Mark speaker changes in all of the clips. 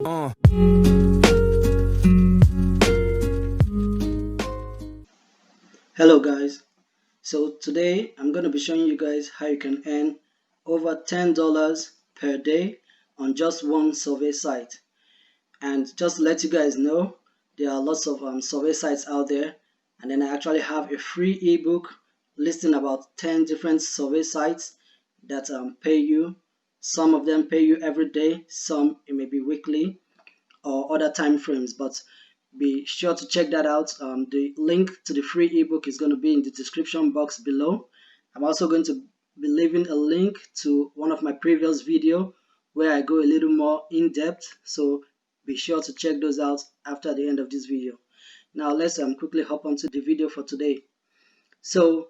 Speaker 1: Hello guys, so today I'm going to be showing you guys how you can earn over $10 per day on just one survey site. And just to let you guys know, there are lots of survey sites out there, and then I actually have a free ebook listing about 10 different survey sites that pay you. Some of them pay you every day, some it may be weekly or other time frames, but be sure to check that out. The link to the free ebook is going to be in the description box below. I'm also going to be leaving a link to one of my previous video where I go a little more in depth, so be sure to check those out after the end of this video. Now let's quickly hop onto the video for today. So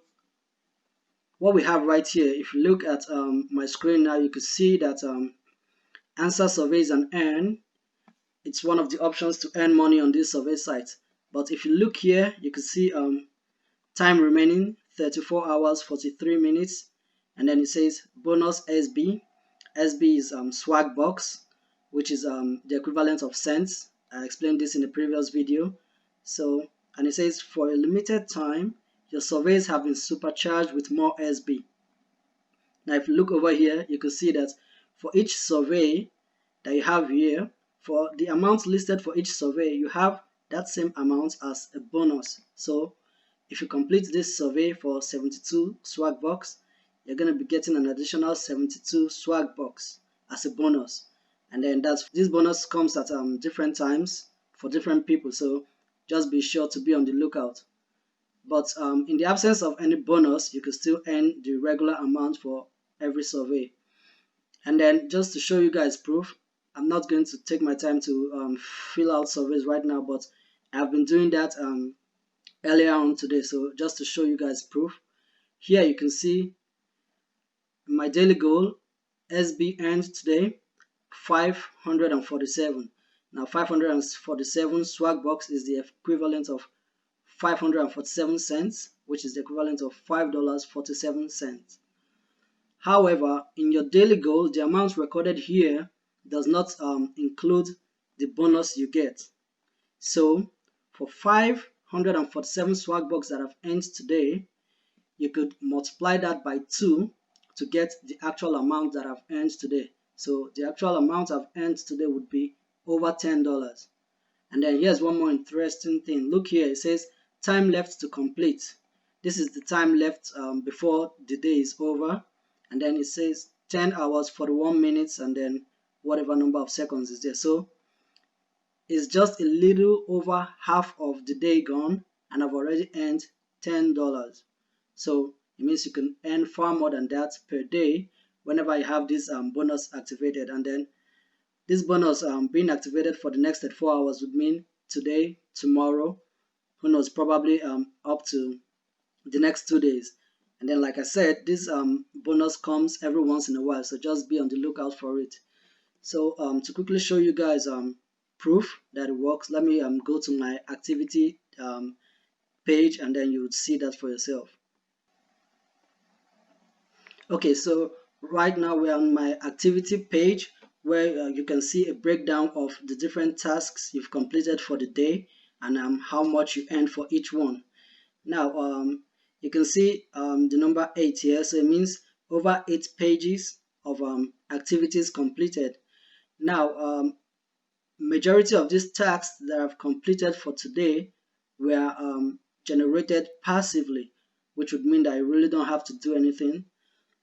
Speaker 1: what we have right here, if you look at my screen now, you can see that answer surveys and earn, it's one of the options to earn money on this survey site. But if you look here, you can see time remaining 34 hours 43 minutes, and then it says bonus SB. SB is Swagbucks, which is the equivalent of cents. I explained this in the previous video. So, and it says for a limited time your surveys have been supercharged with more SB. Now if you look over here, you can see that for each survey that you have here, for the amount listed for each survey, you have that same amount as a bonus. So if you complete this survey for 72 swag bucks, you're going to be getting an additional 72 swag bucks as a bonus. And then this bonus comes at different times for different people, so just be sure to be on the lookout. But in the absence of any bonus, you can still earn the regular amount for every survey. And then just to show you guys proof, I'm not going to take my time to fill out surveys right now, but I've been doing that earlier on today. So just to show you guys proof, here you can see my daily goal, SB earned today 547. Now 547 swag box is the equivalent of 547 cents, which is the equivalent of $5.47. However, in your daily goal, the amount recorded here does not include the bonus you get. So for 547 swag bucks that I've earned today, you could multiply that by 2 to get the actual amount that I've earned today. So the actual amount I've earned today would be over $10. And then here's one more interesting thing. Look here, it says time left to complete. This is the time left before the day is over. And then it says 10 hours 41 minutes and then whatever number of seconds is there. So it's just a little over half of the day gone, and I've already earned $10. So it means you can earn far more than that per day whenever you have this bonus activated. And then this bonus being activated for the next 34 hours would mean today, tomorrow, who knows, probably up to the next 2 days. And then like I said, this bonus comes every once in a while, so just be on the lookout for it. So to quickly show you guys proof that it works, let me go to my activity page, and then you would see that for yourself. Okay, so right now we're on my activity page where you can see a breakdown of the different tasks you've completed for the day and how much you earned for each one. Now you can see the number 8 here, so it means over 8 pages of activities completed. Now majority of these tasks that I've completed for today were generated passively, which would mean that I really don't have to do anything.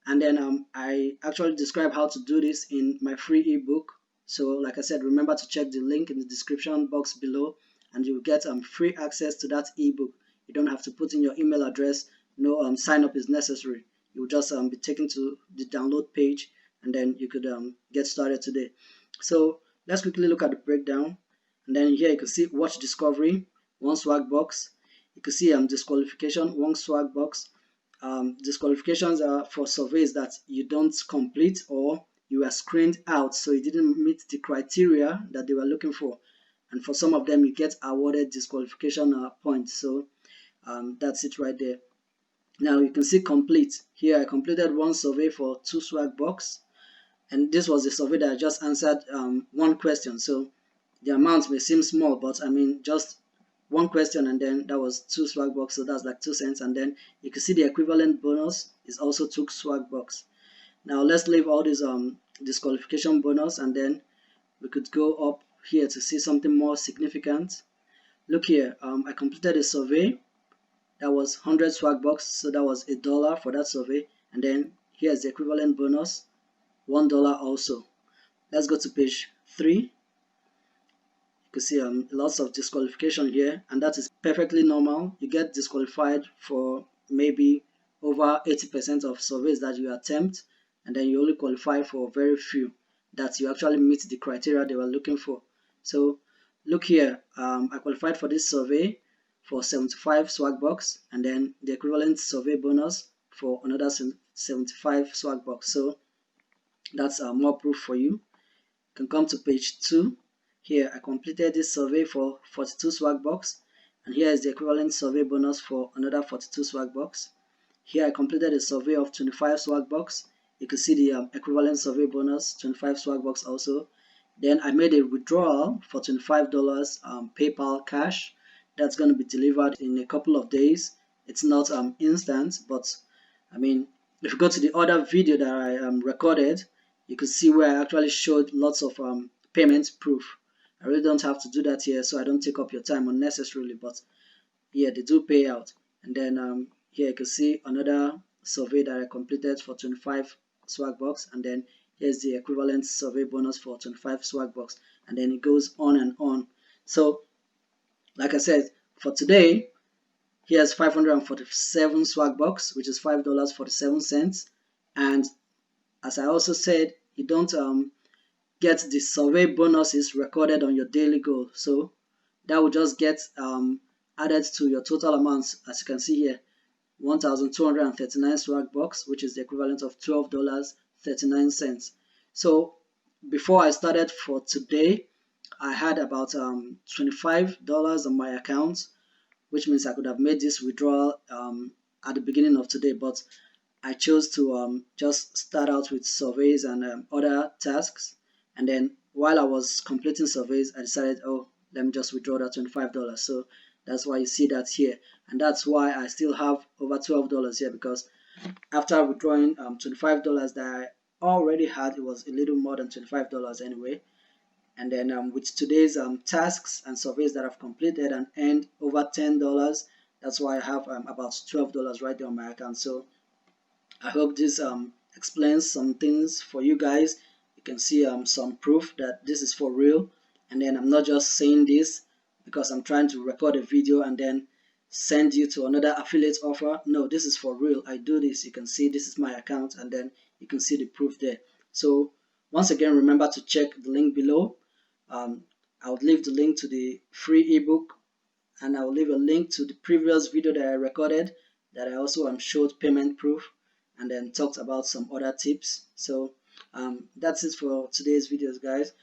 Speaker 1: And then I actually describe how to do this in my free ebook. So like I said, remember to check the link in the description box below and you'll get free access to that ebook. You don't have to put in your email address. No sign up is necessary. You'll just be taken to the download page and then you could get started today. So let's quickly look at the breakdown. And then here you can see watch discovery, 1 swag box. You can see disqualification, 1 swag box. Disqualifications are for surveys that you don't complete or you are screened out, so you didn't meet the criteria that they were looking for. And for some of them, you get awarded disqualification points. So that's it right there. Now you can see complete. Here I completed 1 survey for 2 swag box, and this was the survey that I just answered 1 question. So the amount may seem small, but I mean, just one question, and then that was 2 Swagbucks, so that's like 2 cents. And then you can see the equivalent bonus is also 2 Swagbucks. Now let's leave all this disqualification bonus, and then we could go up here to see something more significant. Look here, I completed a survey that was 100 Swagbucks, so that was $1 for that survey. And then here's the equivalent bonus, $1 also. Let's go to page 3. You can see lots of disqualification here, and that is perfectly normal. You get disqualified for maybe over 80% of surveys that you attempt, and then you only qualify for very few that you actually meet the criteria they were looking for. So look here, I qualified for this survey for 75 Swagbucks, and then the equivalent survey bonus for another 75 Swagbucks. So that's more proof for you. Can come to page 2. Here I completed this survey for 42 Swagbucks, and here is the equivalent survey bonus for another 42 Swagbucks. Here I completed a survey of 25 Swagbucks. You can see the equivalent survey bonus, 25 Swagbucks also. Then I made a withdrawal for $25 PayPal cash. That's going to be delivered in a couple of days. It's not instant, but I mean, if you go to the other video that I recorded, you can see where I actually showed lots of payment proof. I really don't have to do that here, so I don't take up your time unnecessarily, but yeah, they do pay out. And then here you can see another survey that I completed for 25 Swagbucks, and then here's the equivalent survey bonus for 25 Swagbucks, and then it goes on and on. So like I said, for today, here's 547 Swagbucks, which is $5.47. And as I also said, you don't get the survey bonuses recorded on your daily goal. So that will just get added to your total amounts, as you can see here, 1,239 Swagbucks, which is the equivalent of $12.39. So before I started for today, I had about $25 on my account, which means I could have made this withdrawal at the beginning of today, but I chose to just start out with surveys and other tasks. And then while I was completing surveys, I decided, oh, let me just withdraw that $25. So that's why you see that here. And that's why I still have over $12 here, because after withdrawing $25 that I already had, it was a little more than $25 anyway. And then with today's tasks and surveys that I've completed and earned over $10, that's why I have about $12 right there on my account. So I hope this explains some things for you guys. You can see some proof that this is for real, and then I'm not just saying this because I'm trying to record a video and then send you to another affiliate offer. No, this is for real. I do this. You can see this is my account, and then you can see the proof there. So once again, remember to check the link below. I would leave the link to the free ebook, and I will leave a link to the previous video that I recorded that I also showed payment proof and then talked about some other tips. So that's it for today's videos, guys.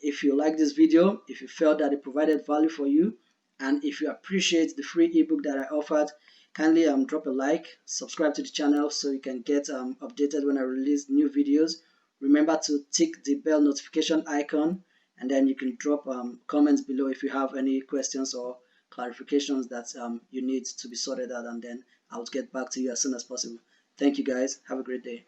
Speaker 1: If you like this video, if you felt that it provided value for you, and if you appreciate the free ebook that I offered, kindly drop a like, subscribe to the channel so you can get updated when I release new videos. Remember to tick the bell notification icon, and then you can drop comments below if you have any questions or clarifications that you need to be sorted out, and then I'll get back to you as soon as possible. Thank you, guys. Have a great day.